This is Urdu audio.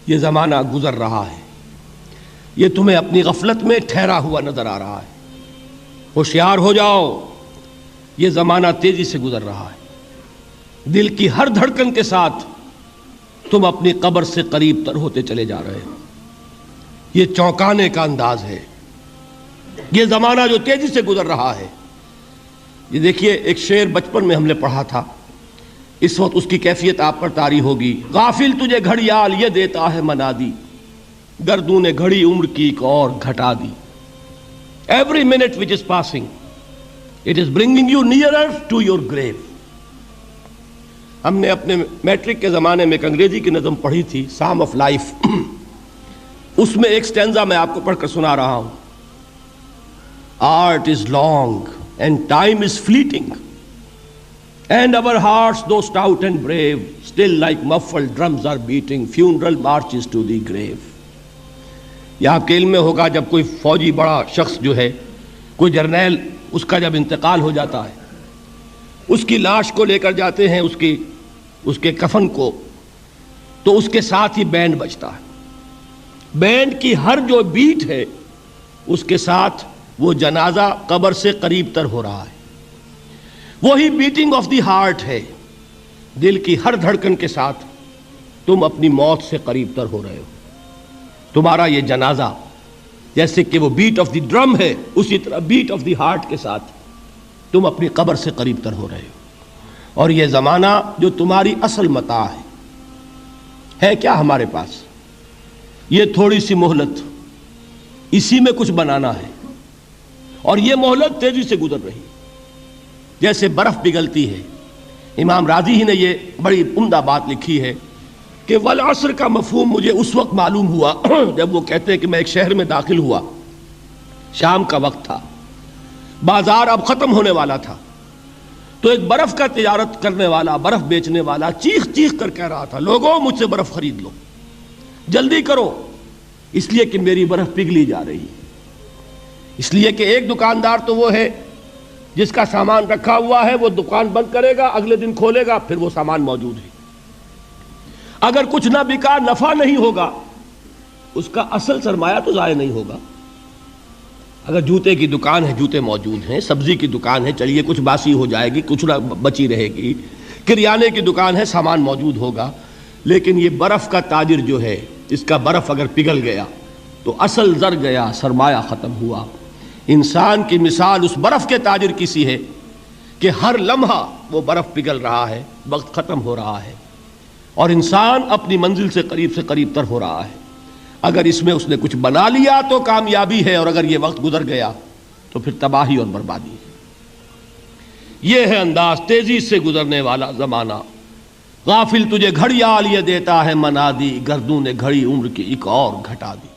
یہ زمانہ گزر رہا ہے، یہ تمہیں اپنی غفلت میں ٹھہرا ہوا نظر آ رہا ہے۔ ہوشیار ہو جاؤ، یہ زمانہ تیزی سے گزر رہا ہے۔ دل کی ہر دھڑکن کے ساتھ تم اپنی قبر سے قریب تر ہوتے چلے جا رہے ہو۔ یہ چونکانے کا انداز ہے، یہ زمانہ جو تیزی سے گزر رہا ہے۔ یہ دیکھیے، ایک شعر بچپن میں ہم نے پڑھا تھا، اس وقت اس کی کیفیت آپ پر طاری ہوگی۔ غافل تجھے گھڑیال یہ دیتا ہے منادی، گردوں نے گھڑی عمر کی ایک اور گھٹا دی۔ Every minute which is passing, it is bringing you nearer to your grave۔ ہم نے اپنے میٹرک کے زمانے میں ایک انگریزی کی نظم پڑھی تھی، سام آف لائف۔ اس میں ایک سٹینزا میں آپ کو پڑھ کر سنا رہا ہوں۔ Art is long and time is fleeting, and our hearts, though stout and brave, still like muffled drums are beating funeral marches to the grave۔ یہ آپ کے علم میں ہوگا، جب کوئی فوجی بڑا شخص جو ہے، کوئی جرنیل، اس کا جب انتقال ہو جاتا ہے، اس کی لاش کو لے کر جاتے ہیں، اس کے کفن کو، تو اس کے ساتھ ہی بینڈ بجتا ہے۔ بینڈ کی ہر جو بیٹ ہے، اس کے ساتھ وہ جنازہ قبر سے قریب تر ہو رہا ہے۔ وہی بیٹنگ آف دی ہارٹ ہے، دل کی ہر دھڑکن کے ساتھ تم اپنی موت سے قریب تر ہو رہے ہو۔ تمہارا یہ جنازہ جیسے کہ وہ بیٹ آف دی ڈرم ہے، اسی طرح بیٹ آف دی ہارٹ کے ساتھ تم اپنی قبر سے قریب تر ہو رہے ہو۔ اور یہ زمانہ جو تمہاری اصل متاع ہے کیا ہمارے پاس؟ یہ تھوڑی سی مہلت، اسی میں کچھ بنانا ہے، اور یہ مہلت تیزی سے گزر رہی ہے، جیسے برف پگھلتی ہے۔ امام راضی ہی نے یہ بڑی عمدہ بات لکھی ہے کہ والعصر کا مفہوم مجھے اس وقت معلوم ہوا جب وہ کہتے ہیں کہ میں ایک شہر میں داخل ہوا، شام کا وقت تھا، بازار اب ختم ہونے والا تھا، تو ایک برف کا تجارت کرنے والا، برف بیچنے والا چیخ چیخ کر کہہ رہا تھا، لوگوں مجھ سے برف خرید لو، جلدی کرو، اس لیے کہ میری برف پگھلی جا رہی ہے۔ اس لیے کہ ایک دکاندار تو وہ ہے جس کا سامان رکھا ہوا ہے، وہ دکان بند کرے گا، اگلے دن کھولے گا، پھر وہ سامان موجود ہے۔ اگر کچھ نہ بکا، نفع نہیں ہوگا، اس کا اصل سرمایہ تو ضائع نہیں ہوگا۔ اگر جوتے کی دکان ہے، جوتے موجود ہیں، سبزی کی دکان ہے، چلیے کچھ باسی ہو جائے گی، کچھ نہ بچی رہے گی، کریانے کی دکان ہے، سامان موجود ہوگا، لیکن یہ برف کا تاجر جو ہے، اس کا برف اگر پگھل گیا تو اصل زر گیا، سرمایہ ختم ہوا۔ انسان کی مثال اس برف کے تاجر کی سی ہے کہ ہر لمحہ وہ برف پگھل رہا ہے، وقت ختم ہو رہا ہے، اور انسان اپنی منزل سے قریب تر ہو رہا ہے۔ اگر اس میں اس نے کچھ بنا لیا تو کامیابی ہے، اور اگر یہ وقت گزر گیا تو پھر تباہی اور بربادی ہے۔ یہ ہے انداز تیزی سے گزرنے والا زمانہ۔ غافل تجھے گھڑیال یہ دیتا ہے منادی، گردوں نے گھڑی عمر کی ایک اور گھٹا دی۔